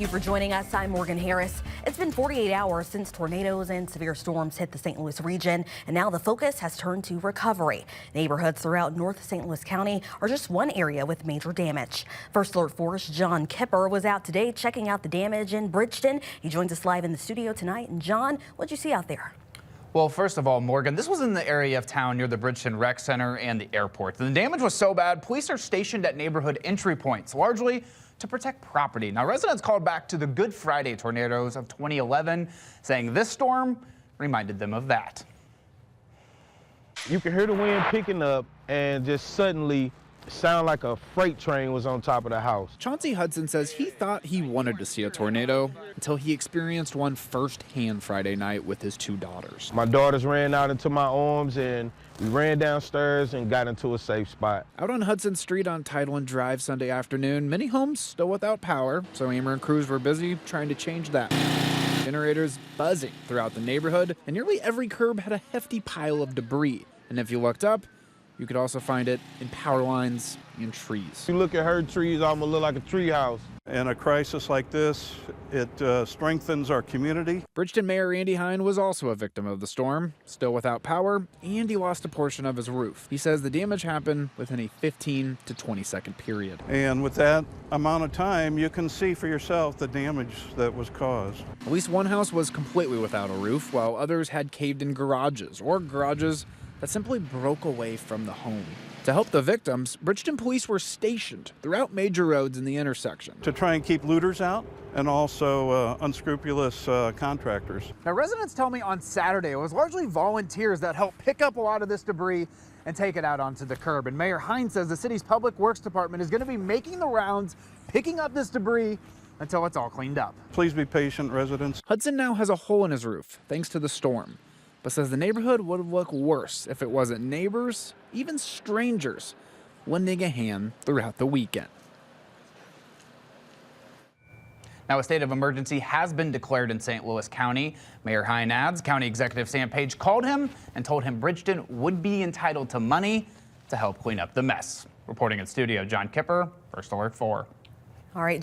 Thank you for joining us. I'm Morgan Harris. It's been 48 hours since tornadoes and severe storms hit the St. Louis region, and now the focus has turned to recovery. Neighborhoods throughout North St. Louis County are just one area with major damage. First Alert 4's John Kipper was out today checking out the damage in Bridgeton. He joins us live in the studio tonight. And John, what'd you see out there? Well, first of all, Morgan, this was in the area of town near the Bridgeton Rec Center and the airport. The damage was so bad, police are stationed at neighborhood entry points, largely to protect property. Now, residents called back to the Good Friday tornadoes of 2011, saying this storm reminded them of that. You can hear the wind picking up and just suddenly sound like a freight train was on top of the house. Chauncey Hudson says he thought he wanted to see a tornado until he experienced one firsthand Friday night with his two daughters. My daughters ran out into my arms and we ran downstairs and got into a safe spot. Out on Hudson Street on Tideland Drive Sunday afternoon, many homes still without power, so Ameren crews were busy trying to change that. Generators buzzing throughout the neighborhood, and nearly every curb had a hefty pile of debris. And if you looked up, you could also find it in power lines and trees. You look at her trees, almost look like a tree house. In a crisis like this, it strengthens our community. Bridgeton Mayor Andy Hine was also a victim of the storm, still without power, and he lost a portion of his roof. He says the damage happened within a 15 to 20 second period. And with that amount of time, you can see for yourself the damage that was caused. At least one house was completely without a roof, while others had caved-in garages, or garages that simply broke away from the home. To help the victims, Bridgeton police were stationed throughout major roads in the intersection To try and keep looters out and also unscrupulous contractors. Now, residents tell me on Saturday it was largely volunteers that helped pick up a lot of this debris and take it out onto the curb. And Mayor Hine says the city's public works department is going to be making the rounds, picking up this debris until it's all cleaned up. Please be patient, residents. Hudson now has a hole in his roof thanks to the storm, but says the neighborhood would look worse if it wasn't neighbors, even strangers, lending a hand throughout the weekend. Now, a state of emergency has been declared in St. Louis County. Mayor Hine adds County Executive Sam Page called him and told him Bridgeton would be entitled to money to help clean up the mess. Reporting in studio, John Kipper, First Alert 4. All right.